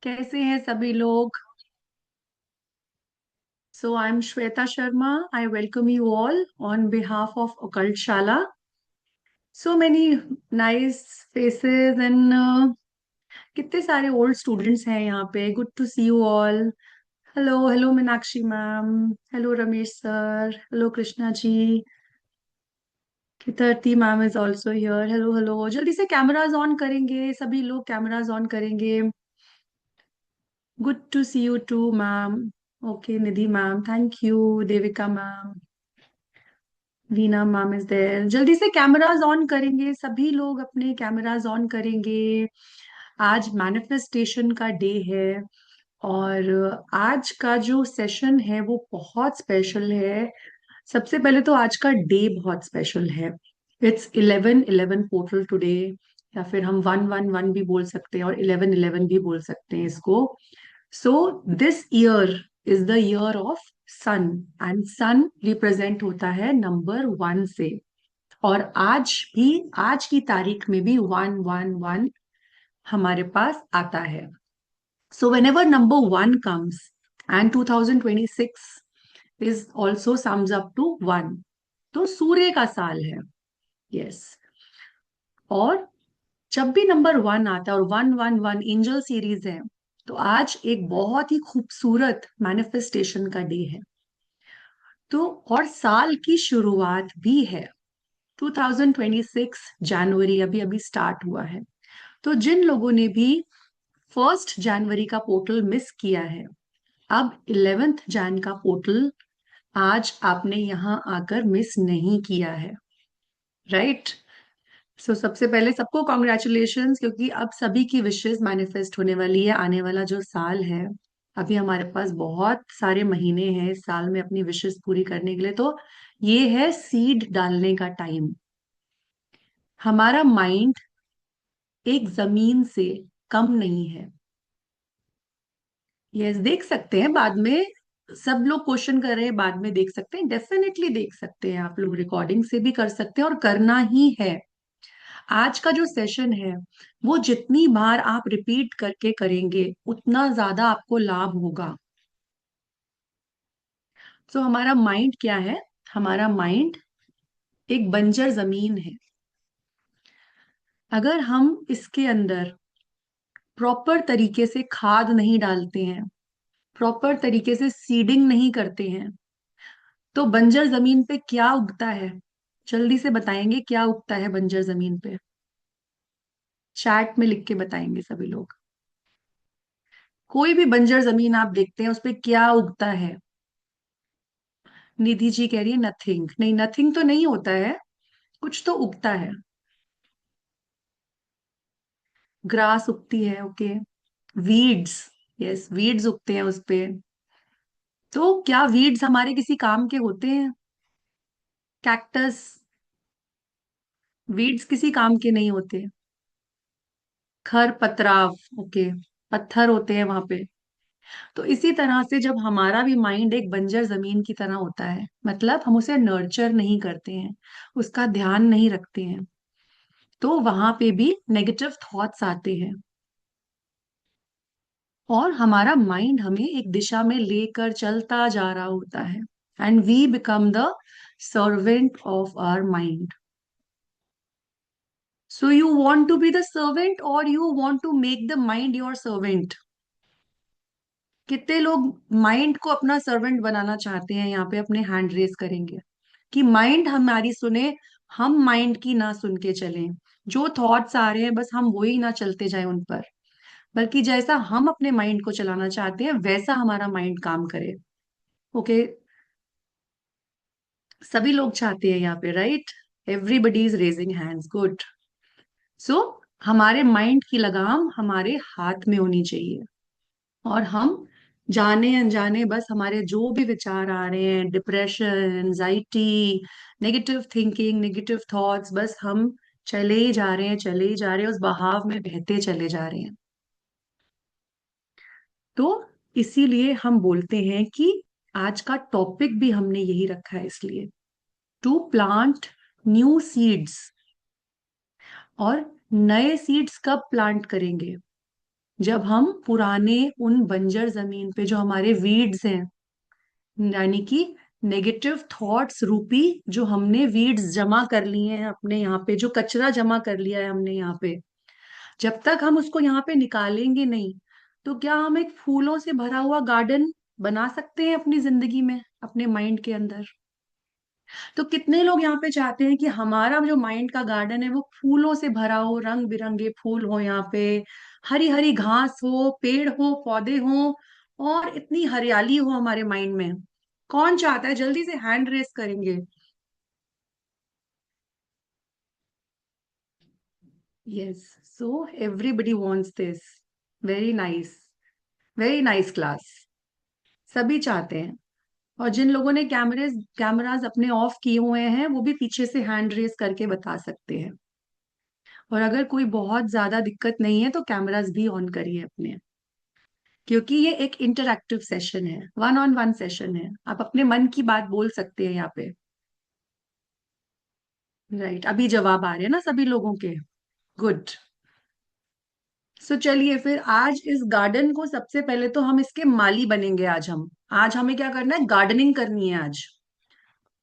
कैसे हैं सभी लोग? So I'm Shweta Sharma. I welcome you all on behalf of Occult Shala. So many nice faces and कितने सारे old students हैं यहाँ पे. Good to see you all. Hello Meenakshi ma'am. Hello Ramesh sir. Hello Krishna ji. Kitarti ma'am is also here. Hello. जल्दी से cameras on करेंगे. सभी लोग cameras on करेंगे. Good to see you too, ma'am. Okay, Nidhi ma'am. Thank you. Devika ma'am. Veena ma'am is there. जल्दी से cameras on करेंगे. सभी लोग अपने कैमरास ऑन करेंगे. आज मैनिफेस्टेशन का डे है. और आज का जो सेशन है वो बहुत स्पेशल है. सबसे पहले तो आज का डे बहुत स्पेशल है. It's 11/11 portal today. या फिर हम 111 भी बोल सकते हैं और 11/11 भी बोल सकते हैं इसको. So this year is the year of sun. And sun represent होता है नंबर 1 से. और आज की तारीख में भी 111 हमारे पास आता है. So whenever number 1 comes and 2026 is also sums up to 1. तो सूर्य का साल है. यस. और जब भी नंबर 1 आता है और 111 एंजल सीरीज है, तो आज एक बहुत ही खूबसूरत मैनिफेस्टेशन का डे है. तो और साल की शुरुआत भी है. 2026 जनवरी अभी अभी स्टार्ट हुआ है. तो जिन लोगों ने भी 1 जनवरी का पोर्टल मिस किया है, अब 11 जन का पोर्टल आज आपने यहाँ आकर मिस नहीं किया है. राइट. सो सबसे पहले सबको कॉन्ग्रेचुलेशंस, क्योंकि अब सभी की विशेस मैनिफेस्ट होने वाली है. आने वाला जो साल है, अभी हमारे पास बहुत सारे महीने हैं इस साल में अपनी विशेस पूरी करने के लिए. तो ये है सीड डालने का टाइम. हमारा माइंड एक जमीन से कम नहीं है. यस, देख सकते हैं बाद में. सब लोग क्वेश्चन कर रहे हैं, बाद में देख सकते हैं. डेफिनेटली देख सकते हैं आप लोग. रिकॉर्डिंग से भी कर सकते हैं और करना ही है. आज का जो सेशन है वो जितनी बार आप रिपीट करके करेंगे उतना ज्यादा आपको लाभ होगा. सो हमारा माइंड क्या है? हमारा माइंड एक बंजर जमीन है. अगर हम इसके अंदर प्रॉपर तरीके से खाद नहीं डालते हैं, प्रॉपर तरीके से सीडिंग नहीं करते हैं, तो बंजर जमीन पे क्या उगता है? जल्दी से बताएंगे क्या उगता है बंजर जमीन पे. चैट में लिख के बताएंगे सभी लोग. कोई भी बंजर जमीन आप देखते हैं उस पे क्या उगता है? निधि जी कह रही है नथिंग. नहीं, नथिंग तो नहीं होता है. कुछ तो उगता है. ग्रास उगती है. ओके. वीड्स. यस, वीड्स उगते हैं उस पे. तो क्या वीड्स हमारे किसी काम के होते हैं? कैक्टस. वीड्स किसी काम के नहीं होते. खर पतराव. ओके. पत्थर होते हैं वहां पे. तो इसी तरह से जब हमारा भी माइंड एक बंजर जमीन की तरह होता है, मतलब हम उसे नर्चर नहीं करते हैं, उसका ध्यान नहीं रखते हैं, तो वहां पे भी नेगेटिव थॉट्स आते हैं. और हमारा माइंड हमें एक दिशा में लेकर चलता जा रहा होता है. And we become the servant of our mind. So you want to be the servant or you want to make the mind your servant? कितने लोग माइंड को अपना सर्वेंट बनाना चाहते हैं? यहाँ पे अपने हैंड रेस करेंगे कि माइंड हमारी सुने, हम माइंड की ना सुन के चलें. जो थॉट्स आ रहे हैं बस हम वही ना चलते जाएं उन पर, बल्कि जैसा हम अपने माइंड को चलाना चाहते हैं वैसा हमारा माइंड काम करे. ओके. सभी लोग चाहते हैं यहाँ पे. Right. Everybody is raising hands. Good. So हमारे माइंड की लगाम हमारे हाथ में होनी चाहिए. और हम जाने अनजाने बस हमारे जो भी विचार आ रहे हैं, depression, anxiety, negative thinking, negative thoughts, बस हम चले ही जा रहे हैं, चले ही जा रहे हैं, उस बहाव में बहते चले जा रहे हैं. तो इसीलिए हम बोलते हैं कि आज का टॉपिक भी हमने यही रखा है, इसलिए टू प्लांट न्यू सीड्स. और नए सीड्स कब प्लांट करेंगे? जब हम पुराने उन बंजर जमीन पे जो हमारे वीड्स हैं, यानी कि नेगेटिव थॉट्स रूपी जो हमने वीड्स जमा कर लिए हैं अपने यहाँ पे, जो कचरा जमा कर लिया है हमने यहाँ पे, जब तक हम उसको यहाँ पे निकालेंगे नहीं, तो क्या हम एक फूलों से भरा हुआ गार्डन बना सकते हैं अपनी जिंदगी में, अपने माइंड के अंदर? तो कितने लोग यहाँ पे चाहते हैं कि हमारा जो माइंड का गार्डन है वो फूलों से भरा हो, रंग बिरंगे फूल हो यहाँ पे, हरी हरी घास हो, पेड़ हो, पौधे हो, और इतनी हरियाली हो हमारे माइंड में? कौन चाहता है? जल्दी से हैंड रेस करेंगे। Yes, so everybody wants this. Very nice, very nice class. सभी चाहते हैं। और जिन लोगों ने कैमराज अपने ऑफ किए हुए हैं वो भी पीछे से हैंड रेस करके बता सकते हैं। और अगर कोई बहुत ज्यादा दिक्कत नहीं है तो कैमरास भी ऑन करिए अपने, क्योंकि ये एक इंटरैक्टिव सेशन है, वन ऑन वन सेशन है। आप अपने मन की बात बोल सकते हैं यहाँ पे। राइट, अभी जवाब आ रहे हैं ना सभी लोगों के? गुड। सो चलिए फिर आज इस गार्डन को, सबसे पहले तो हम इसके माली बनेंगे। आज हमें क्या करना है? गार्डनिंग करनी है आज।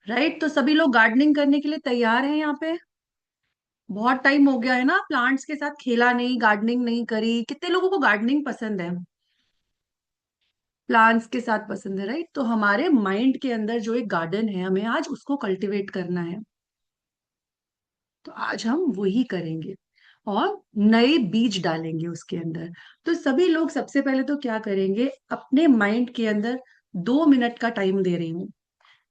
राइट, तो सभी लोग गार्डनिंग करने के लिए तैयार हैं यहाँ पे? बहुत टाइम हो गया है ना प्लांट्स के साथ खेला नहीं, गार्डनिंग नहीं करी। कितने लोगों को गार्डनिंग पसंद है? प्लांट्स के साथ पसंद है, राइट। तो हमारे माइंड के अंदर जो एक गार्डन है, हमें आज उसको कल्टीवेट करना है। तो आज हम वही करेंगे और नए बीज डालेंगे उसके अंदर। तो सभी लोग सबसे पहले तो क्या करेंगे, अपने माइंड के अंदर 2 मिनट का टाइम दे रही हूँ।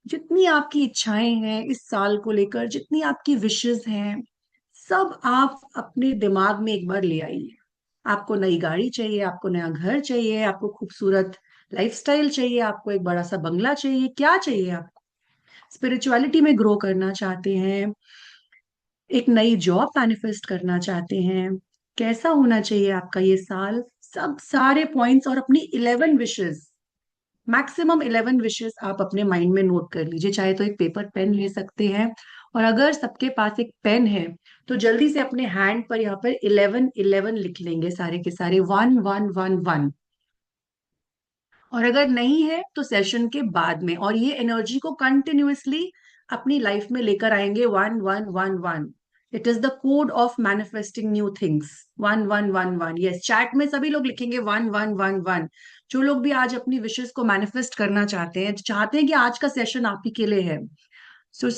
जितनी आपकी इच्छाएं हैं इस साल को लेकर, जितनी आपकी विशेस हैं, सब आप अपने दिमाग में एक बार ले आइए। आपको नई गाड़ी चाहिए, आपको नया घर चाहिए, आपको खूबसूरत लाइफस्टाइल चाहिए, आपको एक बड़ा सा बंगला चाहिए, क्या चाहिए आपको? स्पिरिचुअलिटी में ग्रो करना चाहते हैं, एक नई जॉब मैनिफेस्ट करना चाहते हैं, कैसा होना चाहिए आपका ये साल? सब सारे पॉइंट्स और अपनी 11 विशेस, मैक्सिमम 11 विशेस आप अपने माइंड में नोट कर लीजिए। चाहे तो एक पेपर पेन ले सकते हैं, और अगर सबके पास एक पेन है तो जल्दी से अपने हैंड पर यहाँ पर 11 11 लिख लेंगे, सारे के सारे 1111। और अगर नहीं है तो सेशन के बाद में, और ये एनर्जी को कंटिन्यूअसली अपनी लाइफ में लेकर आएंगे। 1111, it is the code of manifesting new things. 1111, yes, chat में सभी लोग लिखेंगे 1111। जो लोग भी आज अपनी विशेष को मैनिफेस्ट करना चाहते हैं कि आज का सेशन आप ही के लिए है, सो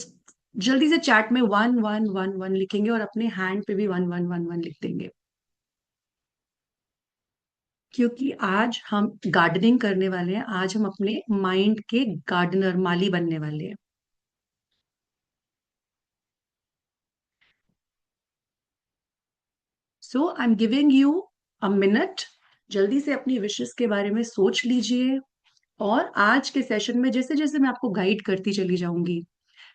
जल्दी से चैट में 1111 लिखेंगे और अपने हैंड पे भी 1111 लिख देंगे। क्योंकि आज हम गार्डनिंग करने वाले हैं, आज हम अपने माइंड के गार्डनर, माली बनने वाले हैं। So I am giving you a minute. जल्दी से अपनी विशेस के बारे में सोच लीजिए। और आज के सेशन में जैसे जैसे मैं आपको गाइड करती चली जाऊंगी,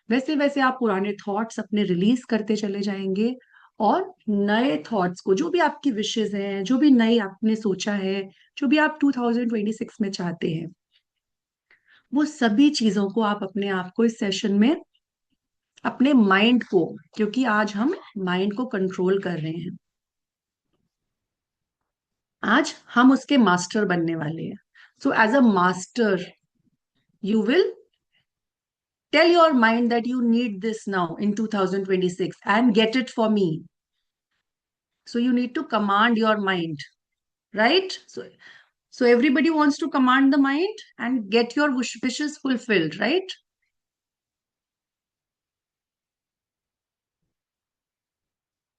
वैसे वैसे आप पुराने थॉट्स अपने रिलीज करते चले जाएंगे। और नए थॉट्स को, जो भी आपकी विशेस हैं, जो भी नई आपने सोचा है, जो भी आप 2026 में चाहते हैं, वो सभी चीजों को आप अपने आप को इस सेशन में, अपने माइंड को, क्योंकि आज हम माइंड को कंट्रोल कर रहे हैं, आज हम उसके मास्टर बनने वाले हैं। So as a master, you will tell your mind that you need this now in 2026 and get it for me. So you need to command your mind, right? So everybody wants to command the mind and get your wishes fulfilled, right?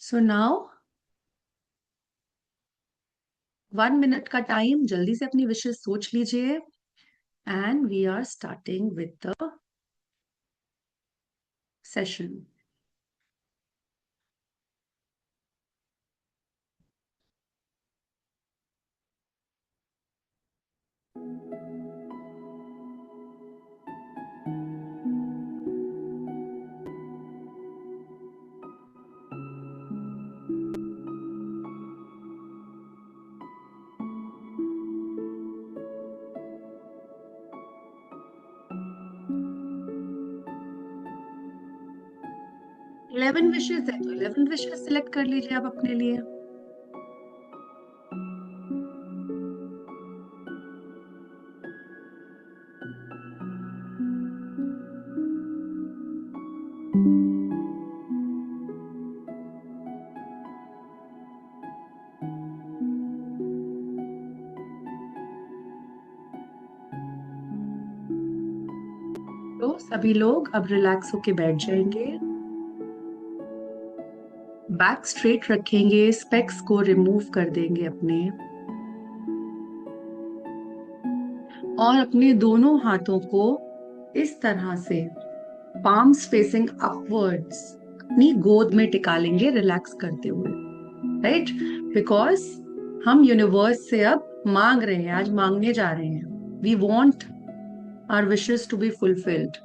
So now 1 minute का time, जल्दी से अपनी विशेष सोच लीजिए। And we are starting with the session. 11 विशेष है तो 11 विशेष सिलेक्ट कर लीजिए आप अपने लिए। तो सभी लोग अब रिलैक्स होके बैठ जाएंगे, बैक स्ट्रेट रखेंगे, स्पेक्स को रिमूव कर देंगे अपने, और अपने दोनों हाथों को इस तरह से पाम्स फेसिंग अपवर्ड्स अपनी गोद में टिका लेंगे रिलैक्स करते हुए, राइट? बिकॉज हम यूनिवर्स से अब मांग रहे हैं, आज मांगने जा रहे हैं। We want our wishes to be fulfilled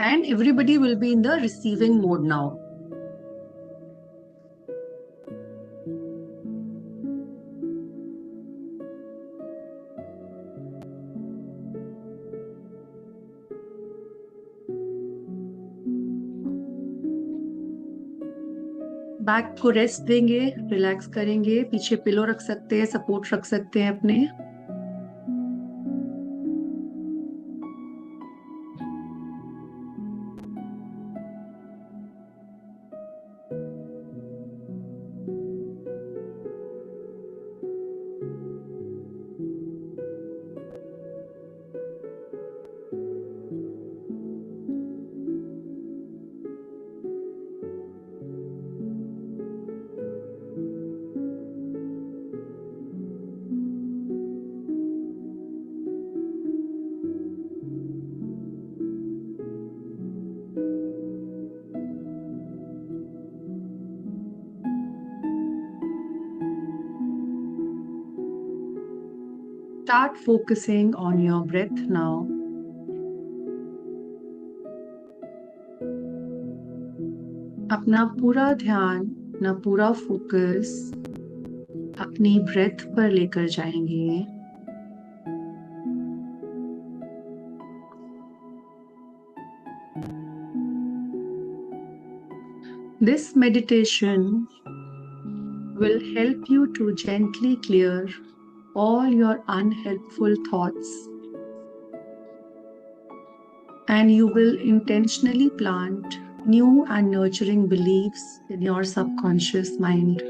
and everybody will be in the receiving mode now. Back को रेस्ट देंगे, रिलैक्स करेंगे, पीछे पिलो रख सकते हैं, सपोर्ट रख सकते हैं अपने। Start focusing on your breath now. अपना पूरा ध्यान, अपना पूरा फोकस अपनी ब्रेथ पर लेकर जाएंगे। This meditation will help you to gently clear all your unhelpful thoughts, and you will intentionally plant new and nurturing beliefs in your subconscious mind.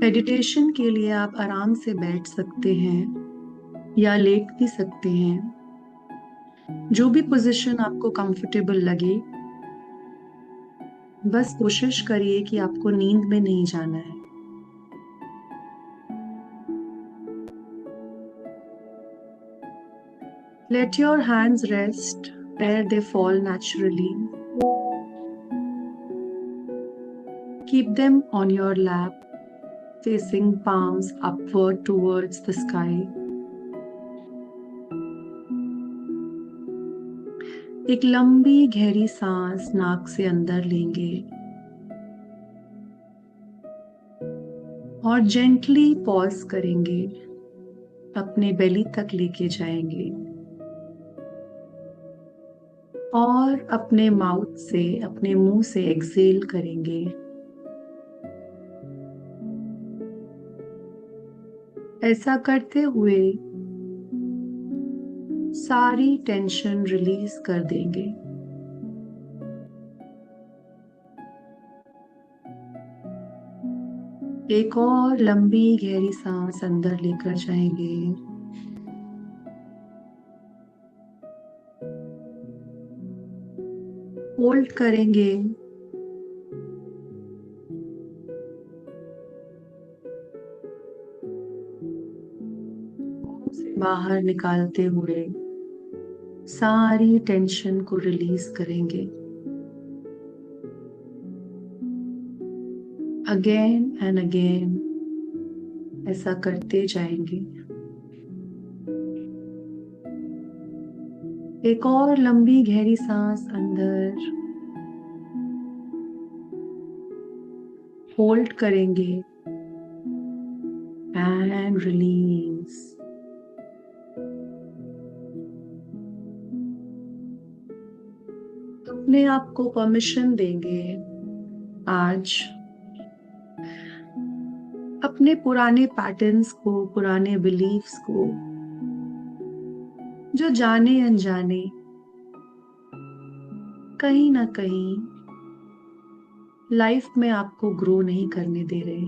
Meditation के लिए आप आराम से बैठ सकते हैं या लेट भी सकते हैं, जो भी पोजीशन आपको कंफर्टेबल लगे। बस कोशिश करिए कि आपको नींद में नहीं जाना है। Let your hands rest where they fall naturally. Keep them on your lap, facing palms upward towards the sky. एक लंबी गहरी सांस नाक से अंदर लेंगे और जेंटली पॉज करेंगे, अपने बेली तक लेके जाएंगे और अपने माउथ से, अपने मुंह से एक्सेल करेंगे। ऐसा करते हुए सारी टेंशन रिलीज कर देंगे। एक और लंबी गहरी सांस अंदर लेकर जाएंगे होल्ड करेंगे से बाहर निकालते हुए सारी टेंशन को रिलीज करेंगे। अगेन एंड अगेन ऐसा करते जाएंगे। एक और लंबी गहरी सांस अंदर होल्ड करेंगे एंड रिलीज। अपने आप को परमिशन देंगे आज अपने पुराने पैटर्न्स को, पुराने बिलीफ्स को, जो जाने अनजाने कहीं ना कहीं लाइफ में आपको ग्रो नहीं करने दे रहे।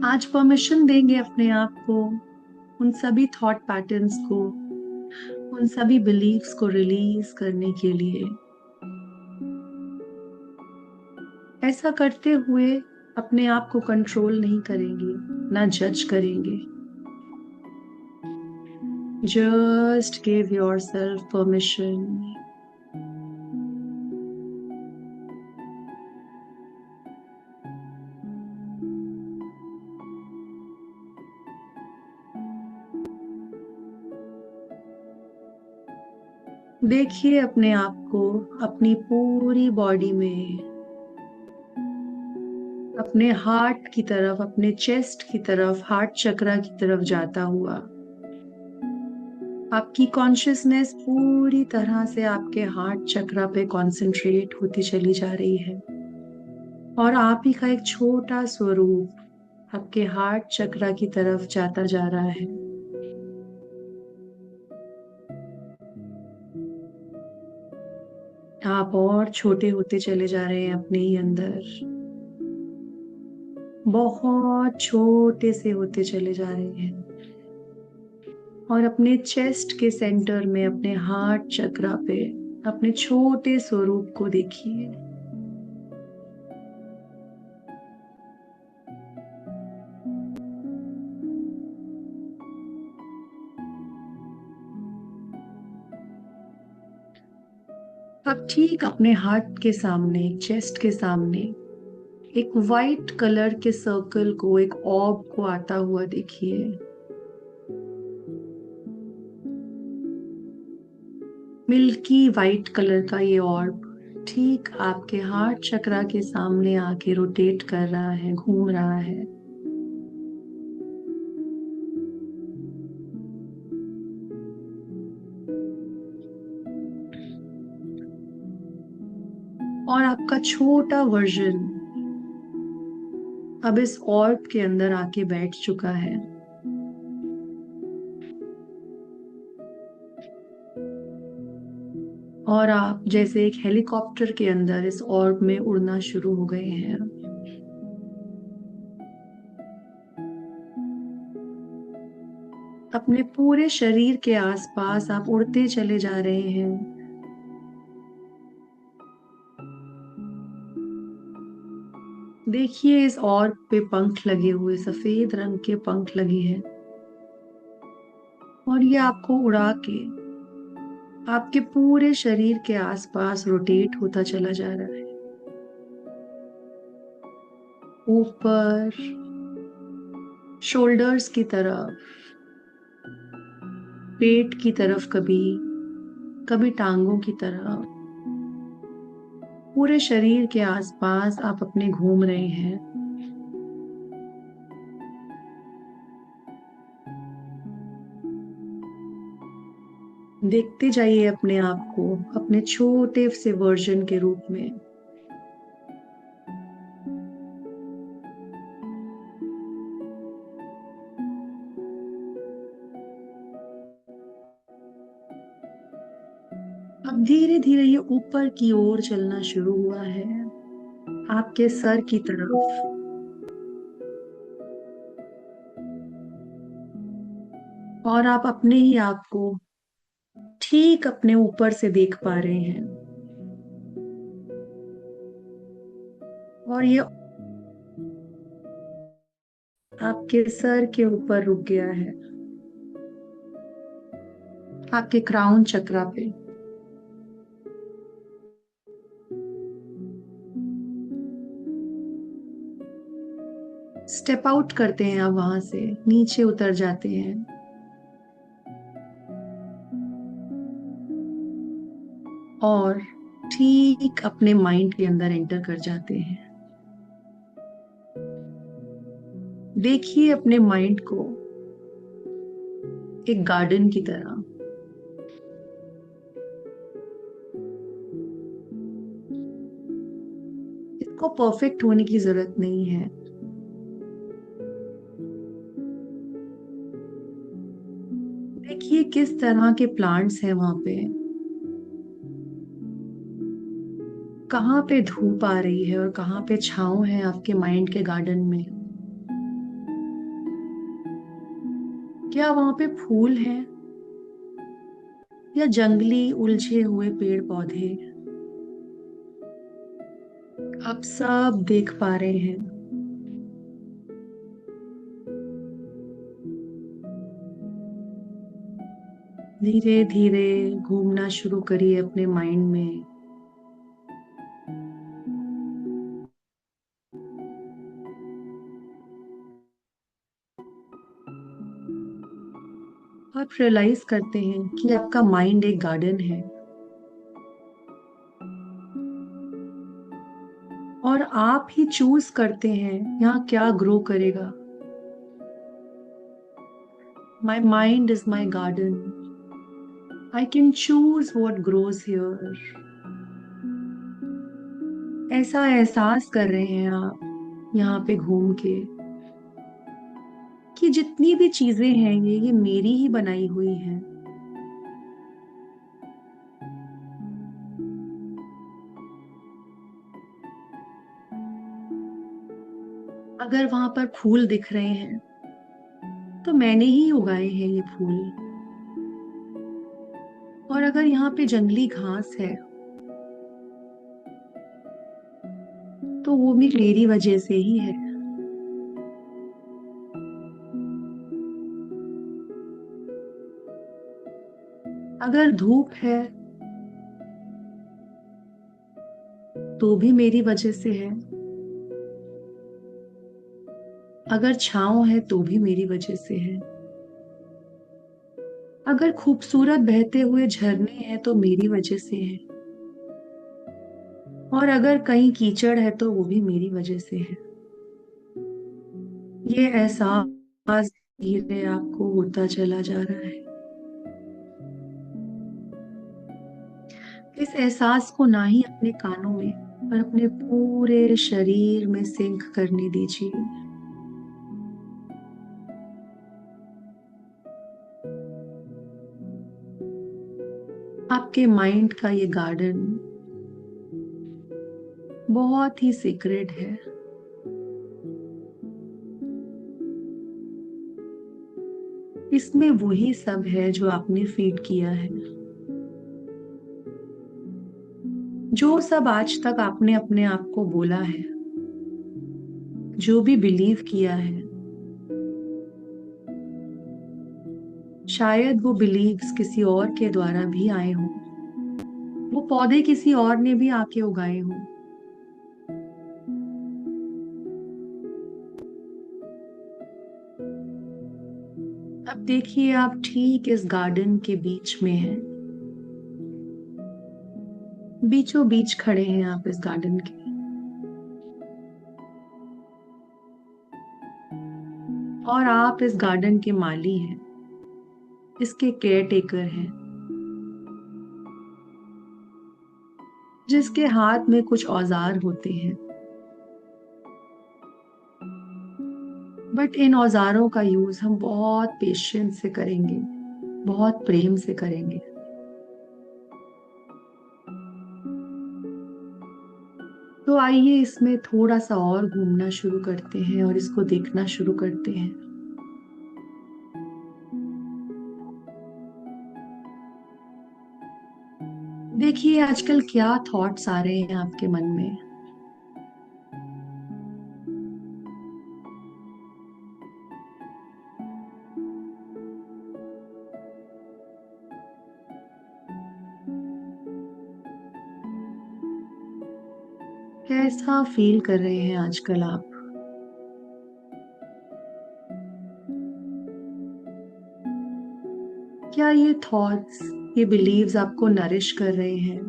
आज परमिशन देंगे अपने आप को उन सभी थॉट पैटर्न्स को, उन सभी बिलीव्स को रिलीज करने के लिए। ऐसा करते हुए अपने आप को कंट्रोल नहीं करेंगे, ना जज करेंगे। Just give yourself permission. देखिए अपने आप को अपनी पूरी बॉडी में, अपने हार्ट की तरफ, अपने चेस्ट की तरफ, हार्ट चक्रा की तरफ जाता हुआ। आपकी कॉन्शियसनेस पूरी तरह से आपके हार्ट चक्रा पे कंसंट्रेट होती चली जा रही है, और आप ही का एक छोटा स्वरूप आपके हार्ट चक्रा की तरफ जाता जा रहा है। आप और छोटे होते चले जा रहे हैं अपने ही अंदर, बहुत छोटे से होते चले जा रहे हैं। और अपने चेस्ट के सेंटर में, अपने हार्ट चक्रा पे अपने छोटे स्वरूप को देखिए। अब ठीक अपने हार्ट के सामने, चेस्ट के सामने एक वाइट कलर के सर्कल को, एक ऑर्ब को आता हुआ देखिए। मिल्की वाइट कलर का ये ऑर्ब ठीक आपके हार्ट चक्रा के सामने आके रोटेट कर रहा है, घूम रहा है। और आपका छोटा वर्जन अब इस ऑर्ब के अंदर आके बैठ चुका है। और आप जैसे एक हेलीकॉप्टर के अंदर इस ऑर्ब में उड़ना शुरू हो गए हैं। अपने पूरे शरीर के आसपास आप उड़ते चले जा रहे हैं। देखिए इस ऑर्ब पे पंख लगे हुए, सफेद रंग के पंख लगे हैं, और ये आपको उड़ा के आपके पूरे शरीर के आसपास रोटेट होता चला जा रहा है। ऊपर शोल्डर्स की तरफ, पेट की तरफ, कभी कभी टांगों की तरफ, पूरे शरीर के आसपास आप अपने घूम रहे हैं। देखते जाइए अपने आप को अपने छोटे से वर्जन के रूप में। अब धीरे धीरे ये ऊपर की ओर चलना शुरू हुआ है, आपके सर की तरफ। और आप अपने ही आप को ठीक अपने ऊपर से देख पा रहे हैं। और ये आपके सर के ऊपर रुक गया है, आपके क्राउन चक्रा पे। स्टेप आउट करते हैं, आप वहां से नीचे उतर जाते हैं, और ठीक अपने माइंड के अंदर एंटर कर जाते हैं। देखिए अपने माइंड को एक गार्डन की तरह। इसको परफेक्ट होने की जरूरत नहीं है। देखिए किस तरह के प्लांट्स हैं वहां पे, कहाँ पे धूप आ रही है और कहाँ पे छांव है आपके माइंड के गार्डन में। क्या वहां पे फूल हैं या जंगली उलझे हुए पेड़ पौधे, आप सब देख पा रहे हैं। धीरे धीरे घूमना शुरू करिए अपने माइंड में। आप रियलाइज करते हैं कि आपका माइंड एक गार्डन है और आप ही चूज करते हैं यहाँ क्या ग्रो करेगा। माई mind is my garden, I can choose what grows here. ऐसा एहसास कर रहे हैं आप यहाँ पे घूम के कि जितनी भी चीजें हैं ये मेरी ही बनाई हुई हैं। अगर वहां पर फूल दिख रहे हैं तो मैंने ही उगाए हैं ये फूल। और अगर यहाँ पे जंगली घास है तो वो भी मेरी वजह से ही है। अगर धूप है तो भी मेरी वजह से है। अगर छांव है तो भी मेरी वजह से है। अगर खूबसूरत बहते हुए झरने हैं तो मेरी वजह से है। और अगर कहीं कीचड़ है तो वो भी मेरी वजह से है। ये एहसास धीरे आपको होता चला जा रहा है। इस एहसास को ना ही अपने कानों में पर अपने पूरे शरीर में सिंक करने दीजिए। आपके माइंड का ये गार्डन बहुत ही सीक्रेट है। इसमें वही सब है जो आपने फीड किया है, जो सब आज तक आपने अपने आप को बोला है, जो भी बिलीव किया है। शायद वो बिलीव्स किसी और के द्वारा भी आए हों, वो पौधे किसी और ने भी आके उगाए हों। अब देखिए आप ठीक इस गार्डन के बीच में हैं। बीचों बीच खड़े हैं आप इस गार्डन के। और आप इस गार्डन के माली हैं, इसके केयर टेकर हैं, जिसके हाथ में कुछ औजार होते हैं, बट इन औजारों का यूज हम बहुत पेशेंस से करेंगे, बहुत प्रेम से करेंगे। तो आइए इसमें थोड़ा सा और घूमना शुरू करते हैं और इसको देखना शुरू करते हैं। देखिए आजकल क्या थॉट्स आ रहे हैं आपके मन में। कैसा फील कर रहे हैं आजकल आप। क्या ये थॉट्स, ये बिलीव्स आपको नरिश कर रहे हैं,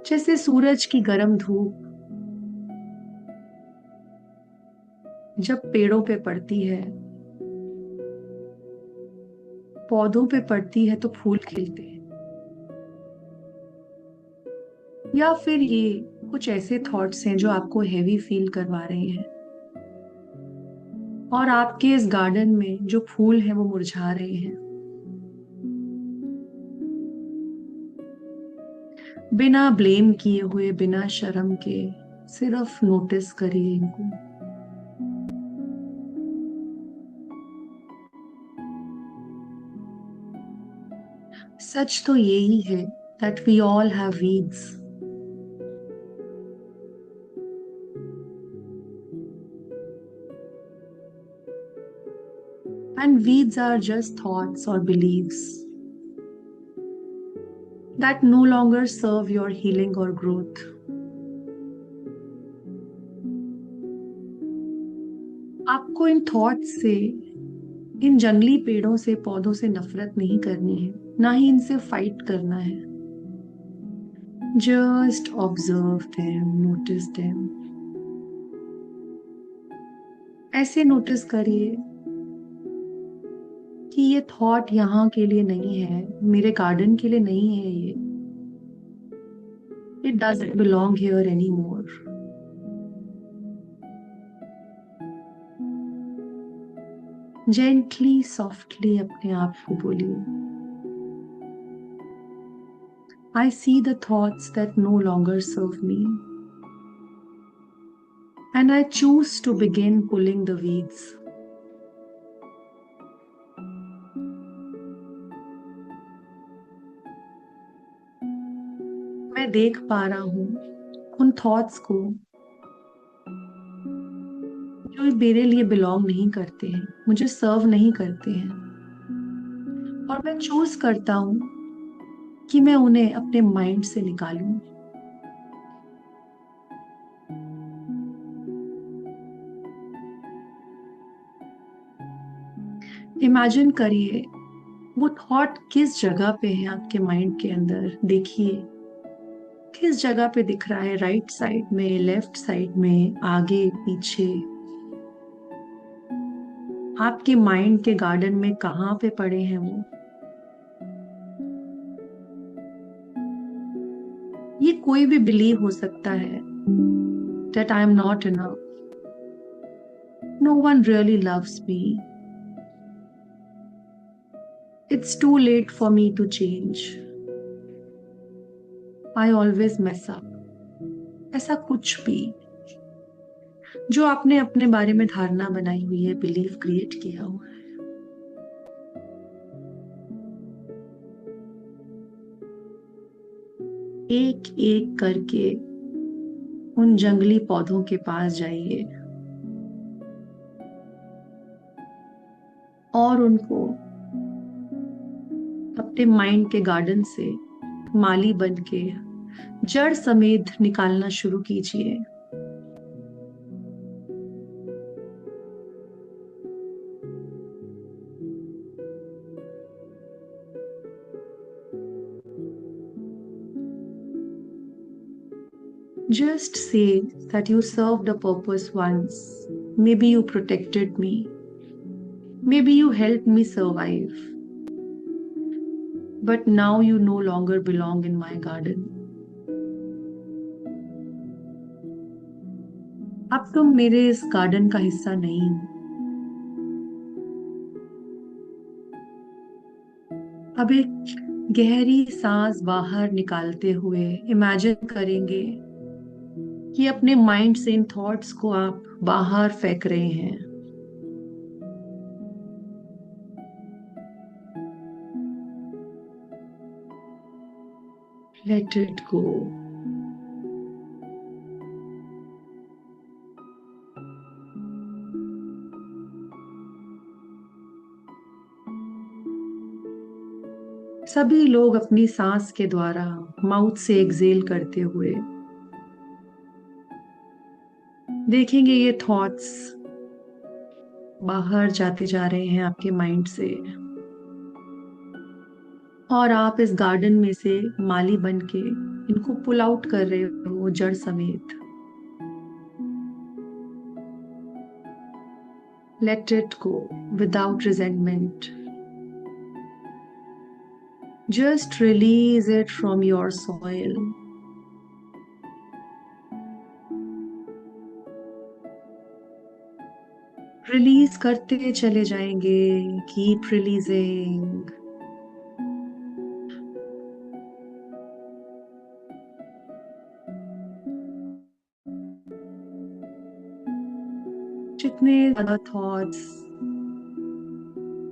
जैसे सूरज की गर्म धूप जब पेड़ों पे पड़ती है, पौधों पे पड़ती है तो फूल खिलते हैं। या फिर ये कुछ ऐसे थॉट्स हैं जो आपको हैवी फील करवा रहे हैं और आपके इस गार्डन में जो फूल हैं वो मुरझा रहे हैं। बिना ब्लेम किए हुए, बिना शर्म के, सिर्फ नोटिस करिए इनको। सच तो यही है that we all have weeds, and weeds are just thoughts और believes that no longer serve your healing or growth. आपको इन थॉट्स से, इन जंगली पेड़ों से, पौधों से नफरत नहीं करनी है, ना ही इनसे फाइट करना है। Just observe them, notice them. ऐसे नोटिस करिए कि ये थॉट यहाँ के लिए नहीं है, मेरे गार्डन के लिए नहीं है ये। It doesn't belong here any more. Gently, softly अपने आप को बोलिए, I see the thoughts that no longer serve me, and I choose to begin pulling the weeds. मैं देख पा रहा हूँ उन थॉट्स को जो मेरे लिए बिलोंग नहीं करते हैं, मुझे सर्व नहीं करते हैं, और मैं चूज करता हूँ कि मैं उन्हें अपने माइंड से निकालूं। इमेजिन करिए वो थॉट किस जगह पे है आपके माइंड के अंदर। देखिए किस जगह पे दिख रहा है, राइट साइड में, लेफ्ट साइड में, आगे पीछे, आपके माइंड के गार्डन में कहाँ पे पड़े हैं वो। ये कोई भी बिलीव हो सकता है, that I am not enough, no one really loves me, it's too late for me to change, I always mess up। ऐसा कुछ भी जो आपने अपने बारे में धारणा बनाई हुई है, बिलीव क्रिएट किया हुआ है। एक एक करके उन जंगली पौधों के पास जाइए और उनको अपने माइंड के गार्डन से माली बन के जड़ समेत निकालना शुरू कीजिए। Just say that you served a purpose once. Maybe you protected me. Maybe you helped me survive. But now you no longer belong in my garden. अब तुम मेरे इस गार्डन का हिस्सा नहीं हो। अब एक गहरी सांस बाहर निकालते हुए इमेजिन करेंगे कि अपने माइंड से इन थॉट्स को आप बाहर फेंक रहे हैं। Let it go. सभी लोग अपनी सांस के द्वारा माउथ से एक्सेल करते हुए देखेंगे ये थॉट्स बाहर जाते जा रहे हैं आपके माइंड से, और आप इस गार्डन में से माली बन के इनको पुल आउट कर रहे हो जड़ समेत। Let it go without resentment. Just release it from your soil. Release करते चले जाएंगे। Keep releasing. जितने ज्यादा थॉट्स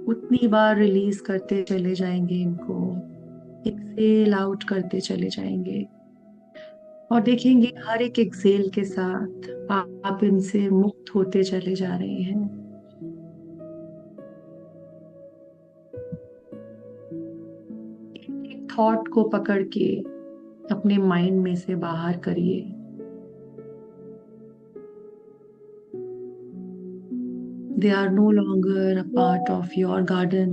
उतनी बार रिलीज करते चले जाएंगे इनको, एक्सेल आउट करते चले जाएंगे, और देखेंगे हर एक एक्सेल के साथ आप इनसे मुक्त होते चले जा रहे हैं। एक थॉट को पकड़ के अपने माइंड में से बाहर करिए। They are no longer a part of your garden.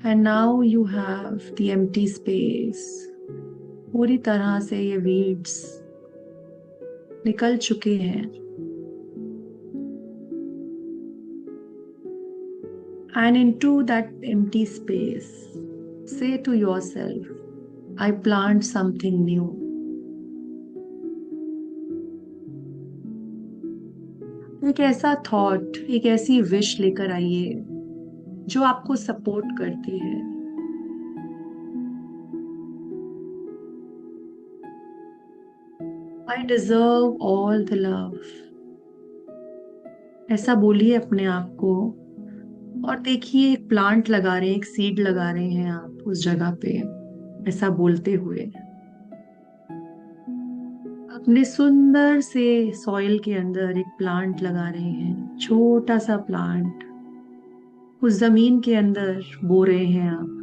And now you have the empty space. पूरी तरह से ये वीड्स निकल चुके हैं। And into that empty space, say to yourself, I plant something new. एक ऐसा थॉट, एक ऐसी विश लेकर आइए जो आपको सपोर्ट करती है। I deserve all the love. ऐसा बोलिए अपने आप को, और देखिए एक प्लांट लगा रहे हैं, एक सीड लगा रहे हैं आप उस जगह पे, ऐसा बोलते हुए अपने सुंदर से सॉइल के अंदर एक प्लांट लगा रहे हैं, छोटा सा प्लांट उस जमीन के अंदर बो रहे हैं आप।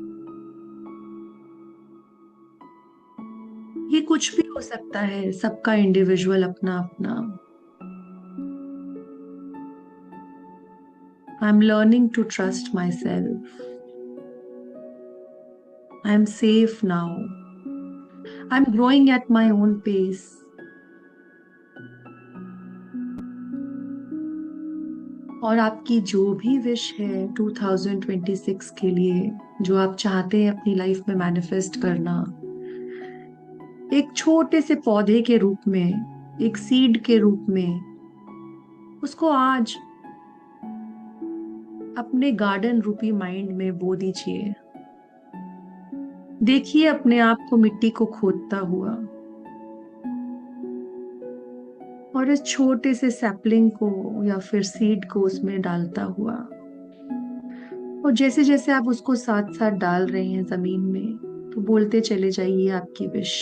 ये कुछ भी हो सकता है, सबका इंडिविजुअल अपना अपना। I am learning to trust myself. I am safe now. I am growing at my own pace. और आपकी जो भी विश है 2026 के लिए, जो आप चाहते हैं अपनी लाइफ में मैनिफेस्ट करना, एक छोटे से पौधे के रूप में, एक सीड के रूप में, उसको आज अपने गार्डन रूपी माइंड में बो दीजिए। देखिए अपने आप को मिट्टी को खोदता हुआ, और इस छोटे से सैपलिंग को या फिर सीड को उसमें डालता हुआ, और जैसे जैसे आप उसको साथ साथ डाल रहे हैं जमीन में, तो बोलते चले जाइए आपकी विश।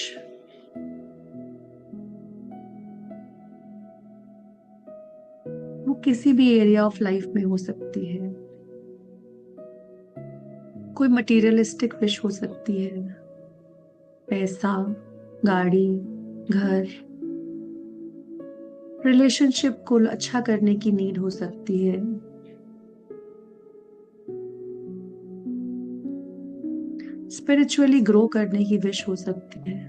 वो किसी भी एरिया ऑफ लाइफ में हो सकती है। कोई मटेरियलिस्टिक विश हो सकती है, पैसा, गाड़ी, घर, रिलेशनशिप को अच्छा करने की नीड हो सकती है। स्पिरिचुअली ग्रो करने की विश हो सकती है।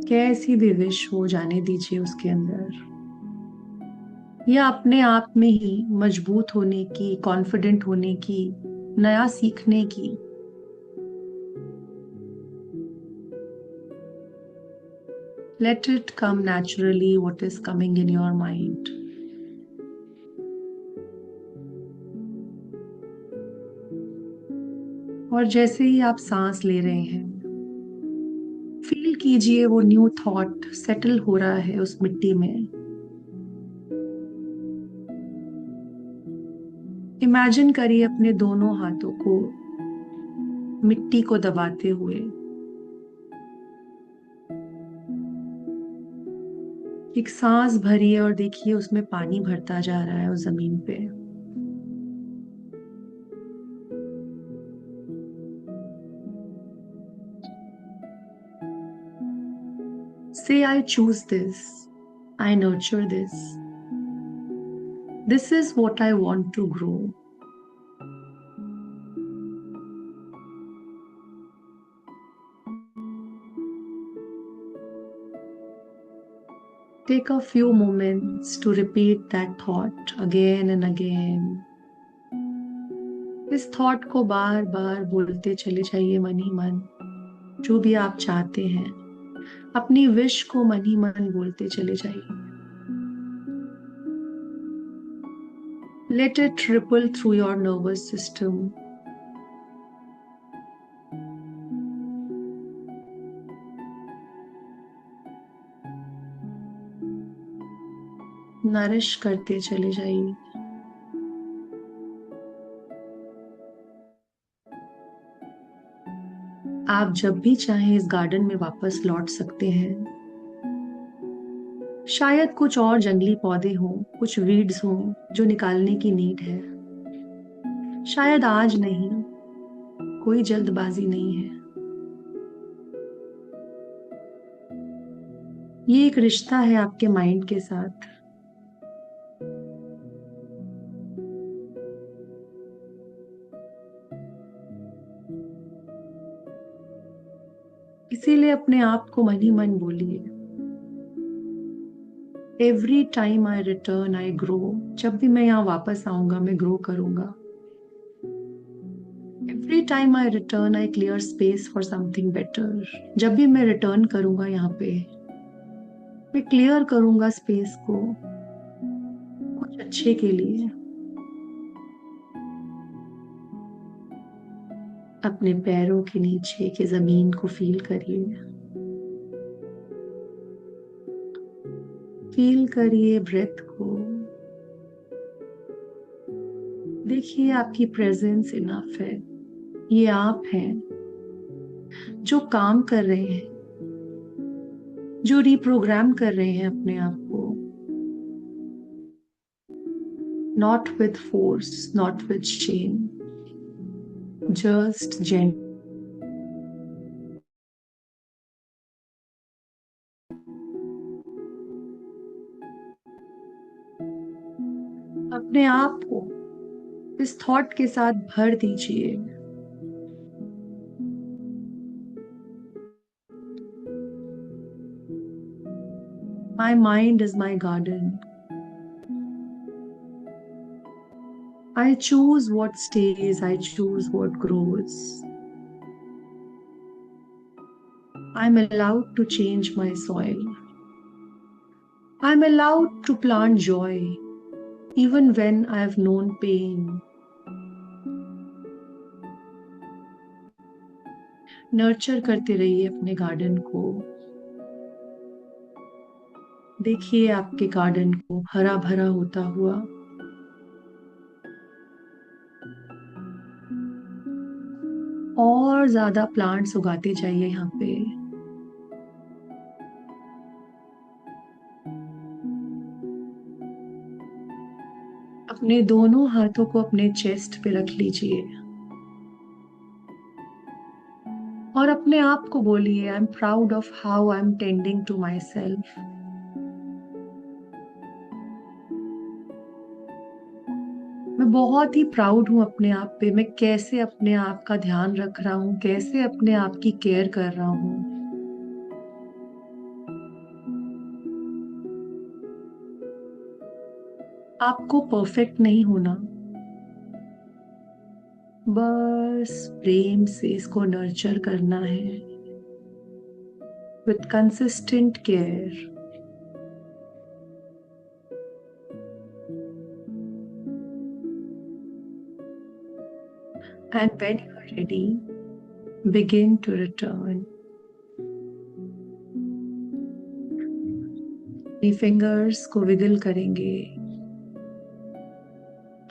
कैसी भी विश हो, जाने दीजिए उसके अंदर, या अपने आप में ही मजबूत होने की, कॉन्फिडेंट होने की, नया सीखने की। Let it come naturally, what is coming in your mind. और जैसे ही आप सांस ले रहे हैं, फील कीजिए वो न्यू थॉट सेटल हो रहा है उस मिट्टी में। इमेजिन करिए अपने दोनों हाथों को मिट्टी को दबाते हुए। एक सांस भरिए और देखिए उसमें पानी भरता जा रहा है उस जमीन पे। Say, I choose this. I nurture this. This is what I want to grow. Take a few moments to repeat that thought again and again. इस थॉट को बार बार बोलते चले जाइए मन ही मन, जो भी आप चाहते हैं। अपनी विश को मन ही मन बोलते चले जाइए. Let it ripple through your nervous system. Nourish करते चले जाइए. आप जब भी चाहें इस गार्डन में वापस लौट सकते हैं. शायद कुछ और जंगली पौधे हों, कुछ वीड्स हों जो निकालने की नीड है. शायद आज नहीं, कोई जल्दबाजी नहीं है. ये एक रिश्ता है आपके माइंड के साथ. इसीलिए अपने आप को मन ही मन बोलिए, every time I return I grow. जब भी मैं यहाँ वापस आऊंगा मैं ग्रो करूंगा. Every time I return I clear space for something better. जब भी मैं रिटर्न करूंगा यहाँ पे मैं क्लियर करूंगा स्पेस को कुछ अच्छे के लिए. अपने पैरों के नीचे की जमीन को फील करिए. फील करिए ब्रेथ को. देखिए आपकी प्रेजेंस इनफ है. ये आप हैं जो काम कर रहे हैं, जो रिप्रोग्राम कर रहे हैं अपने आप को. Not with force, not with shame, just gently. अपने आप को इस थॉट के साथ भर दीजिए, my mind is my garden. I choose what stays, I choose what grows. I'm allowed to change my soil. I'm allowed to plant joy, even when I've known pain. Nurture करते रहिए अपने garden को. देखिए आपके garden को हरा भरा होता हुआ. और ज्यादा प्लांट्स उगाते जाइए यहाँ पे. अपने दोनों हाथों को अपने चेस्ट पे रख लीजिए और अपने आप को बोलिए, I am proud of how I am tending to myself. मैं बहुत ही प्राउड हूँ अपने आप पे. मैं कैसे अपने आप का ध्यान रख रहा हूँ, कैसे अपने आप की केयर कर रहा हूँ. आपको परफेक्ट नहीं होना, बस प्रेम से इसको नर्चर करना है with consistent care. And when you are ready, begin to return. अपनी फिंगर्स को विगल करेंगे,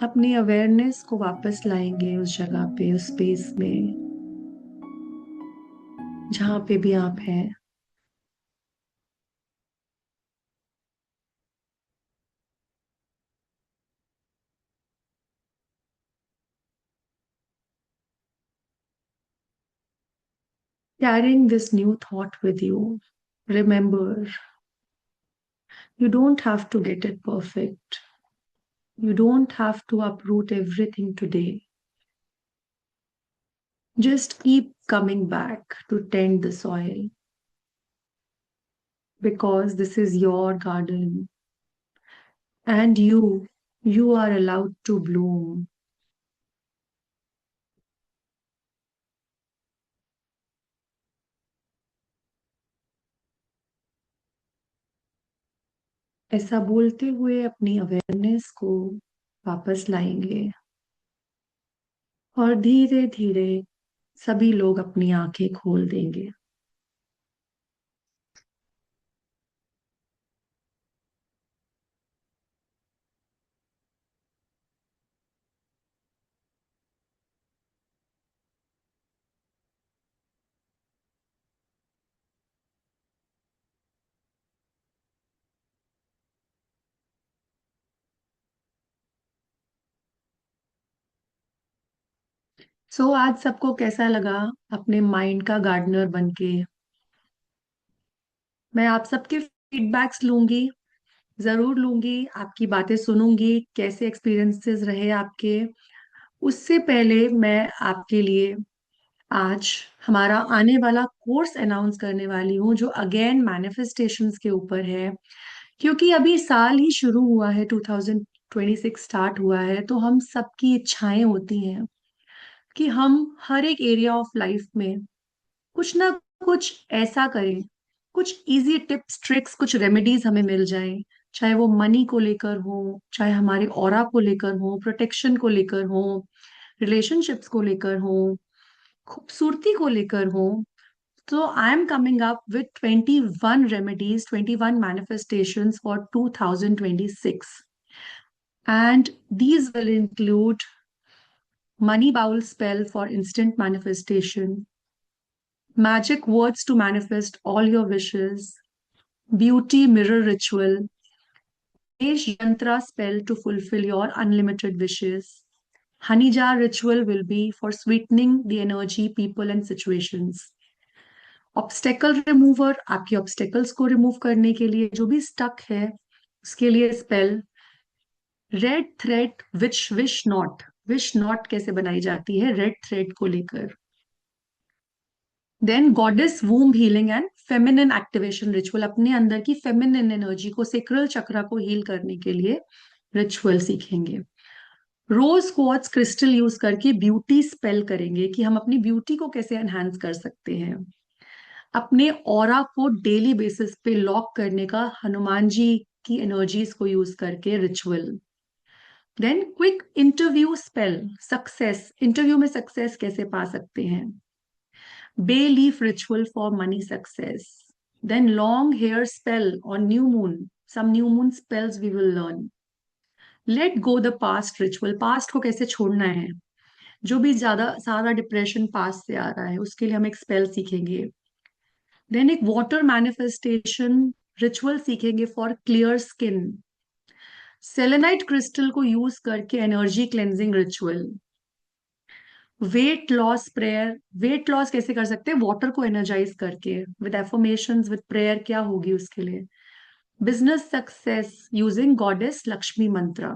अपनी अवेयरनेस को वापस लाएंगे उस जगह पे, उस स्पेस में जहां पे भी आप हैं. Carrying this new thought with you, remember, you don't have to get it perfect. You don't have to uproot everything today. Just keep coming back to tend the soil because this is your garden and you are allowed to bloom. ऐसा बोलते हुए अपनी awareness को वापस लाएंगे और धीरे धीरे सभी लोग अपनी आंखें खोल देंगे। सो आज सबको कैसा लगा अपने माइंड का गार्डनर बनके? मैं आप सबके फीडबैक्स लूंगी, जरूर लूंगी, आपकी बातें सुनूंगी, कैसे एक्सपीरियंसेस रहे आपके। उससे पहले मैं आपके लिए आज हमारा आने वाला कोर्स अनाउंस करने वाली हूँ, जो अगेन मैनिफेस्टेशंस के ऊपर है। क्योंकि अभी साल ही शुरू हुआ है, 2026 स्टार्ट हुआ है, तो हम सबकी इच्छाएं होती हैं कि हम हर एक एरिया ऑफ लाइफ में कुछ ना कुछ ऐसा करें, कुछ इजी टिप्स ट्रिक्स, कुछ रेमेडीज हमें मिल जाए। चाहे वो मनी को लेकर हो, चाहे हमारे ऑरा को लेकर हो, प्रोटेक्शन को लेकर हो, रिलेशनशिप्स को लेकर हो, खूबसूरती को लेकर हो। तो I am coming up with 21 remedies, 21 manifestations for 2026, and these will include money bowl spell for instant manifestation, magic words to manifest all your wishes, beauty mirror ritual, Ganesh Yantra spell to fulfill your unlimited wishes. Honey jar ritual will be for sweetening the energy, people, and situations. Obstacle remover, आपकी obstacles को remove करने के लिए, जो भी stuck है उसके लिए spell. Red thread wish knot कैसे बनाई जाती है रेड थ्रेड को लेकर। Then goddess womb healing and feminine activation ritual, अपने अंदर की फेमिनिन एनर्जी को, सेक्रल चक्रा को हील करने के लिए रिचुअल सीखेंगे। रोज क्वार्ट्ज क्रिस्टल यूज करके ब्यूटी स्पेल करेंगे कि हम अपनी ब्यूटी को कैसे एनहांस कर सकते हैं। अपने ऑरा को डेली बेसिस पे लॉक करने का हनुमान जी की एनर्जीज को यूज करके ritual. Then quick interview spell, success interview में सक्सेस कैसे पा सकते हैं। Bay leaf ritual for money success. Then long hair spell on new moon, some new moon spells we will learn. Let go the past ritual, past को कैसे छोड़ना है, जो भी ज्यादा सारा डिप्रेशन पास्ट से आ रहा है उसके लिए हम एक स्पेल सीखेंगे। देन एक वाटर मैनिफेस्टेशन रिचुअल सीखेंगे for clear skin. Selenite crystal को यूज करके energy cleansing ritual. Weight loss prayer, weight loss कैसे कर सकते हैं वाटर को एनर्जाइज करके, विद एफर्मेशंस, विद प्रेयर क्या होगी उसके लिए। Business success using goddess Lakshmi mantra.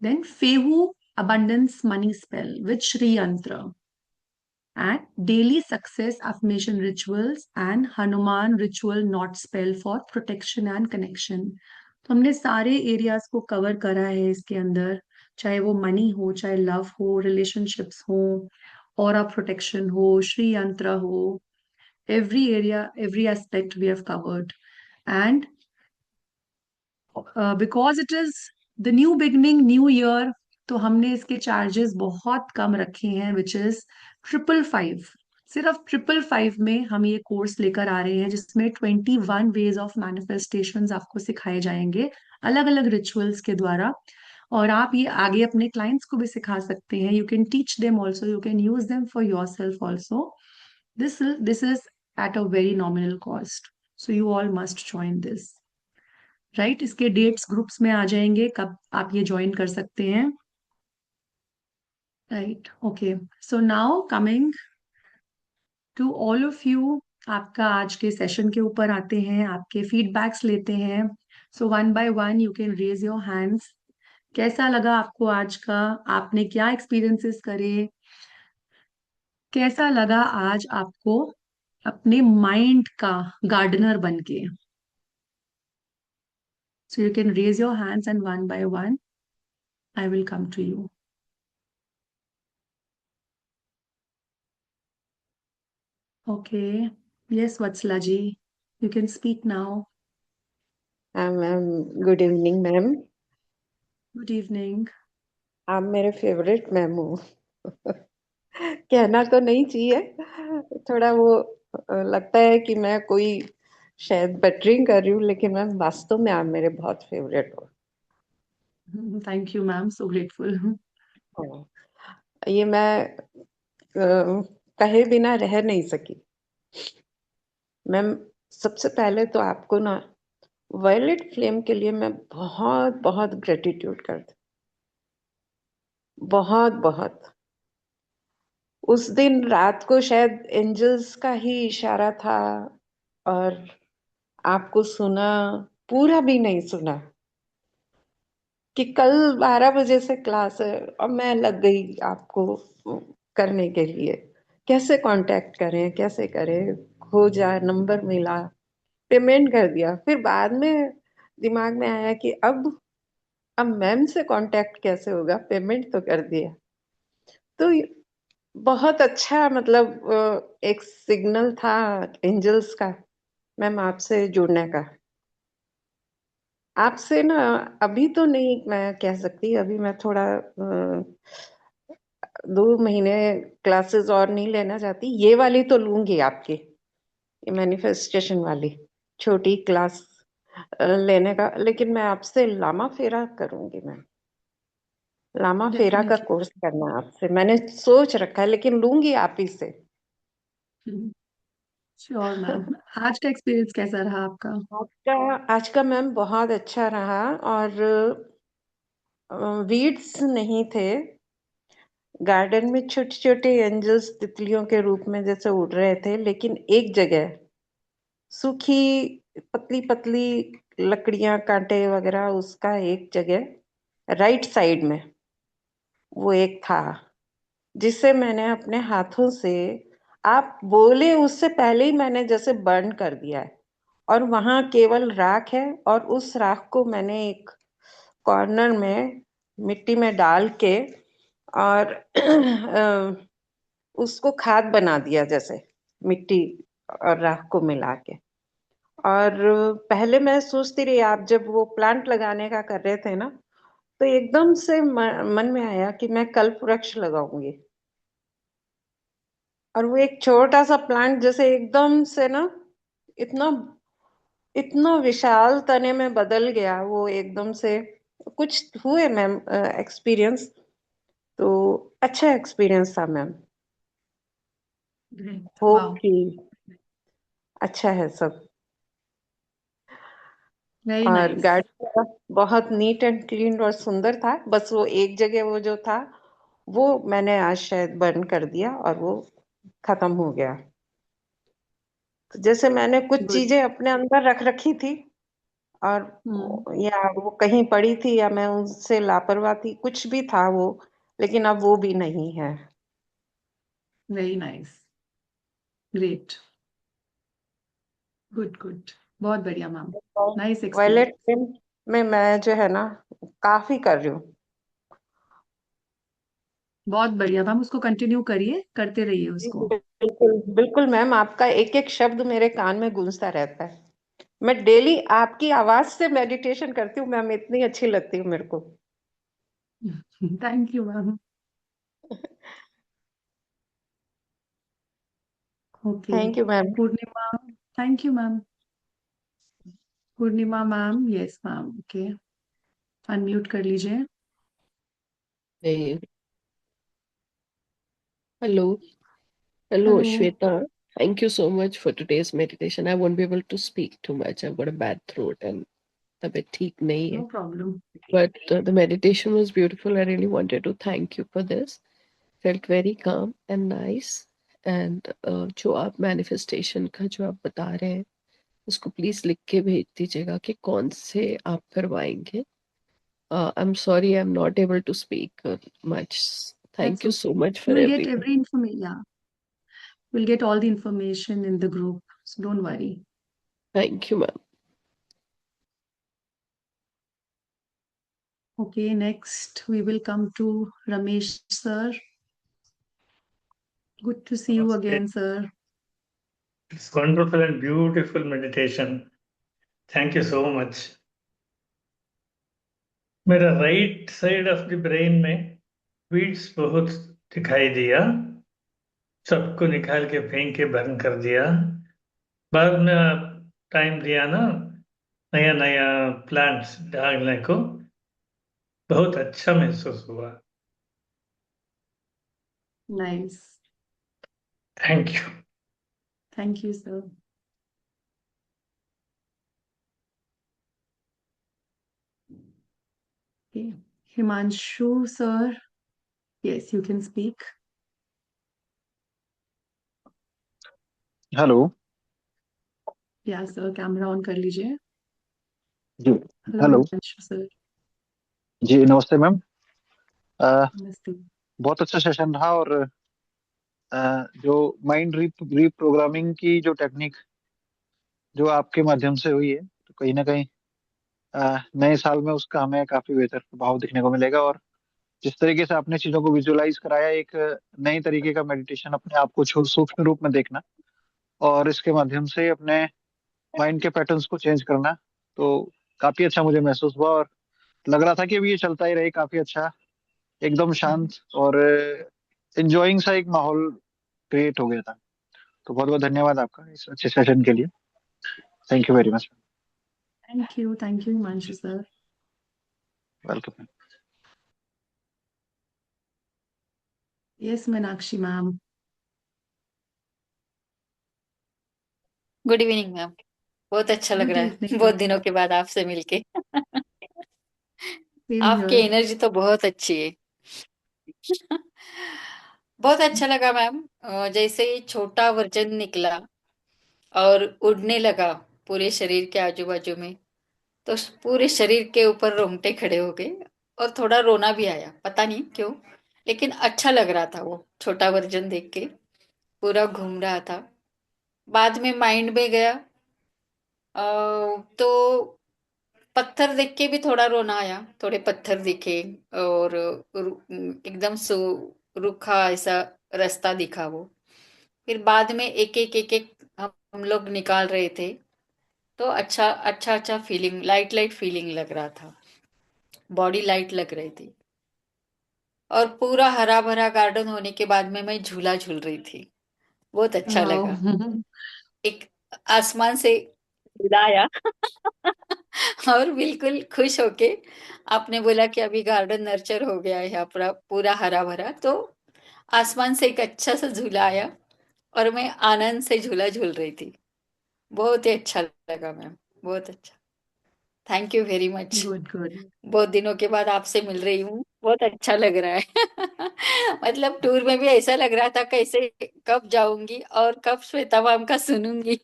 Then Fehu abundance money spell with Shri Yantra, and daily success affirmation rituals and Hanuman ritual knot spell for protection and connection। तो हमने सारे areas को cover करा है इसके अंदर, चाहे वो मनी हो, चाहे लव हो, रिलेशनशिप्स हो, और प्रोटेक्शन हो, श्री यंत्र हो। Every area, every aspect we have covered. And because it is the new beginning, new year, तो हमने इसके चार्जेस बहुत कम रखे हैं, विच इज 555। सिर्फ 555 में हम ये कोर्स लेकर आ रहे हैं, जिसमें 21 वेज ऑफ मैनिफेस्टेशन आपको सिखाए जाएंगे, अलग अलग रिचुअल्स के द्वारा। और आप ये आगे अपने क्लाइंट्स को भी सिखा सकते हैं। You can teach them also, you can use them for your self also. This is at a very nominal cost, so you all must join this. Right, इसके डेट्स ग्रुप्स में आ जाएंगे, कब आप ये ज्वाइन कर सकते हैं। Right, okay. So now coming to all of you, आपका आज के सेशन के ऊपर आते हैं, आपके फीडबैक्स लेते हैं। So one by one you can raise your hands. कैसा लगा आपको आज का? आपने क्या एक्सपीरियंसेस करे? कैसा लगा आज आपको अपने माइंड का गार्डनर बनके? So you can raise your hands and one by one I will come to you. Okay. Yes, Vatsala ji. You can speak now. Ma'am, good evening ma'am. Good evening. आप मेरे favourite ma'am हो। कहना तो नहीं चाहिए, थोड़ा वो लगता है कि मैं कोई शायद बटरिंग कर रही हूँ, लेकिन मैम वास्तव में आप मेरे बहुत फेवरेट हो। Thank you ma'am, so grateful. हाँ, ये मैं कहे बिना रह नहीं सकी मैम। सबसे पहले तो आपको ना वायलेट फ्लेम के लिए मैं बहुत बहुत ग्रेटिट्यूड करती हूँ, बहुत बहुत। उस दिन रात को शायद एंजल्स का ही इशारा था, और आपको सुना, पूरा भी नहीं सुना, कि कल 12 बजे से क्लास है, और मैं लग गई आपको करने के लिए, कैसे कांटेक्ट करें, कैसे करें, खोजा, नंबर मिला, पेमेंट कर दिया। फिर बाद में दिमाग में आया कि अब मैम से कांटेक्ट कैसे होगा, पेमेंट तो कर दिया। तो बहुत अच्छा, मतलब एक सिग्नल था एंजल्स का मैम आपसे जुड़ने का। आपसे ना अभी तो नहीं मैं कह सकती, अभी मैं थोड़ा 2 महीने क्लासेस और नहीं लेना चाहती, ये वाली तो लूंगी आपकी, ये मैनिफेस्टेशन वाली छोटी क्लास लेने का। लेकिन मैं आपसे लामा फेरा करूंगी मैम, लामा फेरा का डेफिनेटली। कोर्स करना है आपसे, मैंने सोच रखा है, लेकिन लूंगी आप ही से। Sure ma'am. आज का एक्सपीरियंस कैसा रहा आपका? आज का मैम बहुत अच्छा रहा, और वीड्स नहीं थे गार्डन में, छोटे छोटे एंजल्स तितलियों के रूप में जैसे उड़ रहे थे, लेकिन एक जगह सूखी पतली पतली लकड़ियां, कांटे वगैरह, उसका एक जगह राइट साइड में वो एक था, जिसे मैंने अपने हाथों से, आप बोले उससे पहले ही मैंने जैसे बर्न कर दिया है, और वहां केवल राख है, और उस राख को मैंने एक कॉर्नर में मिट्टी में डाल के, और उसको खाद बना दिया, जैसे मिट्टी और राख को मिला के। और पहले मैं सोचती रही, आप जब वो प्लांट लगाने का कर रहे थे ना, तो एकदम से मन में आया कि मैं कल्प वृक्ष लगाऊंगी। और वो एक छोटा सा प्लांट जैसे एकदम से ना, इतना इतना विशाल तने में बदल गया वो एकदम से। कुछ हुए मैम एक्सपीरियंस, तो अच्छा एक्सपीरियंस था मैम। Great, hope wow. कि अच्छा है सब। वेरी और नाइस। गार्डन बहुत नीट एंड क्लीन और सुंदर था, बस वो एक जगह वो जो था, वो मैंने आज शायद बर्न कर दिया, और वो खत्म हो गया। तो जैसे मैंने कुछ गुड। चीजें अपने अंदर रख रखी थी, और हम्म। या वो कहीं पड़ी थी, या मैं उनसे लापरवाह थी, कुछ भी था वो, लेकिन अब वो भी नहीं है। Very nice. Great. Good good. बहुत बढ़िया ma'am. Nice violet experience. Pain में मैं जो है ना काफी कर रही हूँ। बहुत बढ़िया मैम, उसको कंटिन्यू करिए, करते रहिए जी, उसको। बिल्कुल बिल्कुल मैम, आपका एक एक शब्द मेरे कान में गूंजता रहता है। मैं डेली आपकी आवाज से मेडिटेशन करती हूँ मैम, इतनी अच्छी लगती है मेरे को। Thank you ma'am. Okay. Thank you ma'am. Purnima. Thank you ma'am. Purnima ma'am, yes ma'am, okay. Unmute कर लीजिए। Hey, hello, hello, hello. Shweta. Thank you so much for today's meditation. I won't be able to speak too much. I've got a bad throat and तबीयत ठीक नहीं no है. Problem. But the meditation was beautiful. I really wanted to thank you for this. Felt very calm and nice. And जो आप manifestation का जो आप बता रहे हैं, उसको please लिख के भेज दीजिएगा कि कौन से आप करवाएंगे. I'm sorry I'm not able to speak much. Thank that's you okay, so much you for will get everything. Every information. We'll get all the information in the group, so don't worry. Thank you, ma'am. Okay, next we will come to Ramesh sir. Good to see you Namaste. again, sir. It's wonderful and beautiful meditation. Thank you so much. मेरा right side of the brain में weeds बहुत दिखाई दिया, सबको निकाल के फेंक के बर्न कर दिया। बाद में टाइम दिया ना नया नया प्लांट्स डालने को, बहुत अच्छा महसूस हुआ। Nice. Thank you. Thank you sir. Himanshu sir, yes you can speak. Hello yeah sir, camera on कर लीजिए। जी। Hello hello Himanshu sir. जी, नमस्ते मैम। अ, नमस्ते। बहुत अच्छा सेशन रहा। और जो माइंड रीप्रोग्रामिंग की जो टेक्निक जो आपके माध्यम से हुई है, तो कहीं ना कहीं नए साल में उसका हमें काफी बेहतर प्रभाव दिखने को मिलेगा। और जिस तरीके से आपने चीजों को विजुअलाइज कराया, एक नई तरीके का मेडिटेशन, अपने आप को सूक्ष्म रूप में देखना और इसके माध्यम से अपने माइंड के पैटर्न्स को चेंज करना, तो काफी अच्छा मुझे महसूस हुआ। और लग रहा था कि अभी ये चलता ही रहे, काफी अच्छा, एकदम शांत और एंजॉइंग सा एक माहौल क्रिएट हो गया था। तो बहुत बहुत धन्यवाद आपका इस अच्छे सेशन के लिए। Thank you very much. Thank you Himanshu sir. Welcome. Yes Meenakshi ma'am. Good evening ma'am. बहुत अच्छा लग गुड रहा है इवनिंग बहुत मैम। दिनों के बाद आपसे मिलके। सेम आपकी हियर। एनर्जी तो बहुत अच्छी है। बहुत अच्छा लगा मैम। जैसे ही छोटा वर्जन निकला और उड़ने लगा पूरे शरीर के आजू बाजू में, तो पूरे शरीर के ऊपर रोंगटे खड़े हो गए और थोड़ा रोना भी आया, पता नहीं क्यों, लेकिन अच्छा लग रहा था वो छोटा वर्जन देख के। पूरा घूम रहा था। बाद में माइंड में गया, तो पत्थर देख के भी थोड़ा रोना आया। थोड़े पत्थर दिखे और एकदम रूखा ऐसा रास्ता दिखा वो। फिर बाद में एक एक हम लोग निकाल रहे थे, तो अच्छा फीलिंग, लाइट लाइट फीलिंग लग रहा था। बॉडी लाइट लग रही थी। और पूरा हरा भरा गार्डन होने के बाद में मैं झूला झूल रही थी। बहुत अच्छा वाओ। लगा। एक आसमान से झूला आया। और बिल्कुल खुश होके आपने बोला कि अभी गार्डन नर्चर हो गया है यहाँ पूरा पूरा हरा भरा, तो आसमान से एक अच्छा सा झूला आया और मैं आनंद से झूला झूल रही थी। बहुत ही अच्छा लगा मैम। बहुत अच्छा। Thank you very much. Good good. बहुत दिनों के बाद आपसे मिल रही हूँ, बहुत अच्छा लग रहा है। मतलब टूर में भी ऐसा लग रहा था कैसे, कब जाऊंगी और कब श्वेता मैम का सुनूंगी।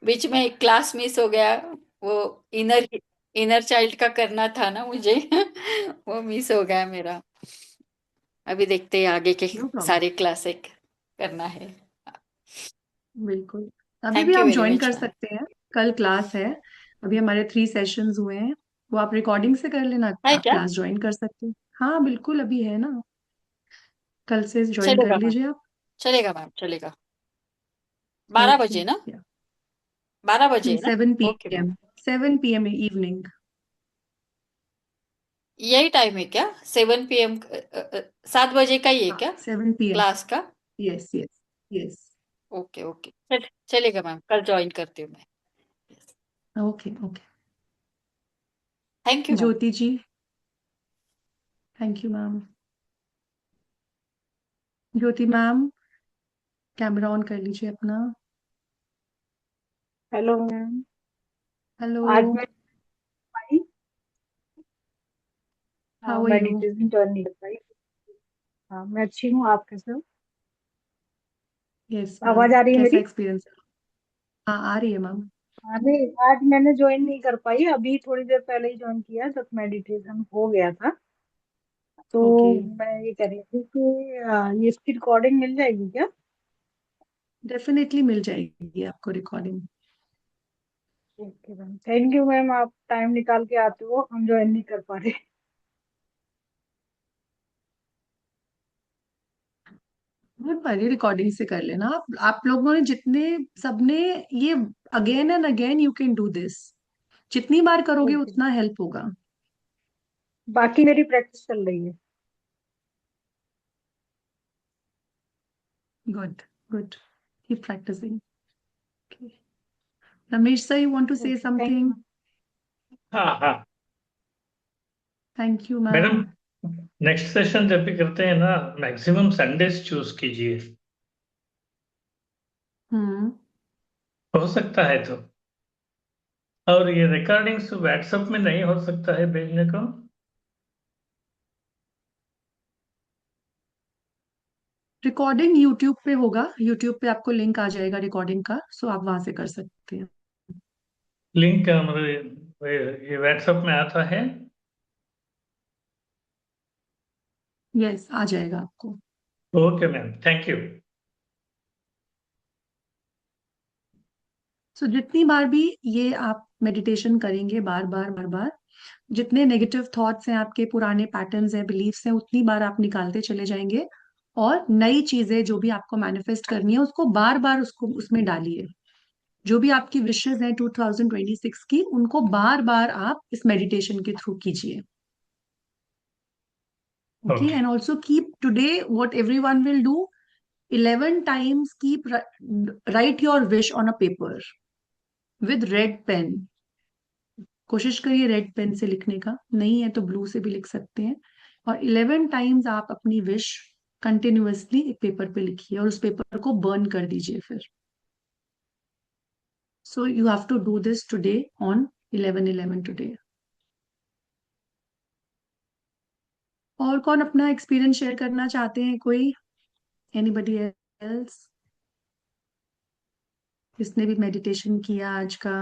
बीच में एक क्लास मिस हो गया, वो इनर इनर चाइल्ड का करना था ना मुझे। वो मिस हो गया मेरा। अभी देखते हैं आगे के नो प्रॉब्लम। सारे क्लास एक करना है। बिल्कुल। अभी भी थैंक यू आप वेरी ज्वाइन मच कर मैम। सकते हैं। कल क्लास है। अभी हमारे 3 सेशंस हुए हैं। वो आप रिकॉर्डिंग से कर लेना, है आप क्या? क्लास ज्वाइन कर सकते हैं। हाँ बिल्कुल, अभी है ना। कल से ज्वाइन कर चलेगा मैम। लीजिए आप। चलेगा मैम, चलेगा। 12 बजे ओके। ना? 12 बजे नहीं, है ना? 7 okay ma'am. PM। 7 PM evening. यही टाइम है क्या? 7 PM? 7 बजे का ही है हाँ, क्या 7 PM। क्लास का? Yes yes yes. Okay okay, चलेगा मैम, कल ज्वाइन करती हूँ मैं। Okay okay. Thank you ma'am. Jyoti ji. Thank you ma'am. Jyoti ma'am, camera on कर लीजिए अपना। Hello ma'am. हेलो। आज मैं I how are you? Meditation join नहीं कर पाई। हाँ, मैं अच्छी हूँ। आप कैसे हो? Yes ma'am. आवाज आ रही है कैसा मेरी? एक्सपीरियंस? हाँ, आ रही है मैम। हाँ, नहीं, आज मैंने ज्वाइन नहीं कर पाई। अभी थोड़ी देर पहले ही ज्वाइन किया जब मेडिटेशन हो गया था। तो ओके। मैं ये कह रही थी कि ये इसकी रिकॉर्डिंग मिल जाएगी क्या? डेफिनेटली मिल जाएगी आपको recording. Okay ma'am, thank you ma'am, आप टाइम निकाल के आते हो, हम ज्वाइन नहीं कर पा रहे। बहुत सारी रिकॉर्डिंग से कर लेना। आप लोगों ने जितने सबने ये, again and again you can do this. जितनी बार करोगे ओके, उतना हेल्प होगा। बाकी मेरी प्रैक्टिस चल रही है। Good, good, keep practicing. Ramesh sir, you want to say okay, thank something? You. हाँ हाँ thank you madam, ma'am. Next session जब भी करते हैं ना, मैक्सिमम संडेज चूज कीजिए, हम्म। हो सकता है तो। और ये रिकॉर्डिंग्स व्हाट्सएप में नहीं हो सकता है भेजने को? रिकॉर्डिंग यूट्यूब पे होगा, यूट्यूब पे आपको लिंक आ जाएगा रिकॉर्डिंग का, सो आप वहां से कर सकते हैं। लिंक मतलब ये व्हाट्सएप में आता है? यस, आ जाएगा आपको। Okay ma'am, thank you. So जितनी बार भी ये आप मेडिटेशन करेंगे, बार बार बार बार, जितने नेगेटिव थॉट्स हैं, आपके पुराने पैटर्न्स हैं, बिलीफ्स हैं, उतनी बार आप निकालते चले जाएंगे। और नई चीजें जो भी आपको मैनिफेस्ट करनी है, उसको बार बार उसको उसमें डालिए। जो भी आपकी विशेस हैं 2026 की, उनको बार बार आप इस मेडिटेशन के थ्रू कीजिए। Okay, okay and also keep today what everyone will do, 11 times keep write your wish on a paper with red pen. कोशिश करिए रेड पेन से लिखने का, नहीं है तो ब्लू से भी लिख सकते हैं। और 11 टाइम्स आप अपनी विश कंटिन्यूअसली एक पेपर पे लिखिए और उस पेपर को बर्न कर दीजिए फिर। So you have to do this today on 11/11 today. और कौन अपना एक्सपीरियंस शेयर करना चाहते हैं? कोई, एनीबडी एल्स, जिसने भी मेडिटेशन किया आज का?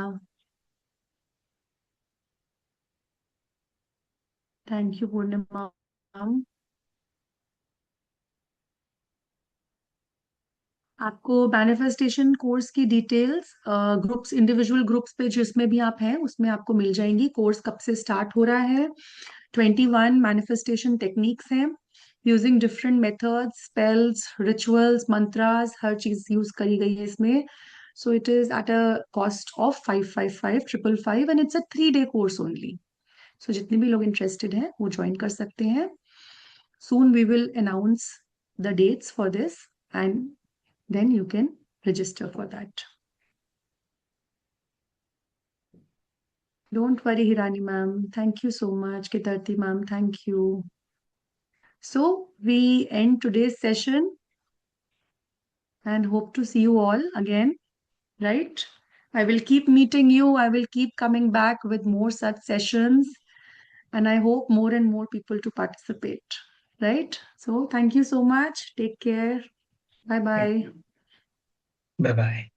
थैंक यू पूर्णिमा। आपको मैनिफेस्टेशन कोर्स की डिटेल्स ग्रुप्स, इंडिविजुअल ग्रुप्स पे जिसमें भी आप हैं उसमें आपको मिल जाएंगी। कोर्स कब से स्टार्ट हो रहा है? 21 मैनिफेस्टेशन टेक्निक्स हैं, using different methods, spells, rituals, mantras, हर चीज यूज करी गई है इसमें। So it is at a cost of 555 and it's a 3-day course only. So जितने भी लोग इंटरेस्टेड हैं वो ज्वाइन कर सकते हैं। Soon we will announce the dates for this, and then you can register for that. Don't worry, Hirani ma'am. Thank you so much. Kitarti ma'am, thank you. So we end today's session and hope to see you all again, right? I will keep meeting you. I will keep coming back with more such sessions, and I hope more and more people to participate, right? So thank you so much. Take care. Bye thank bye. You, bye bye.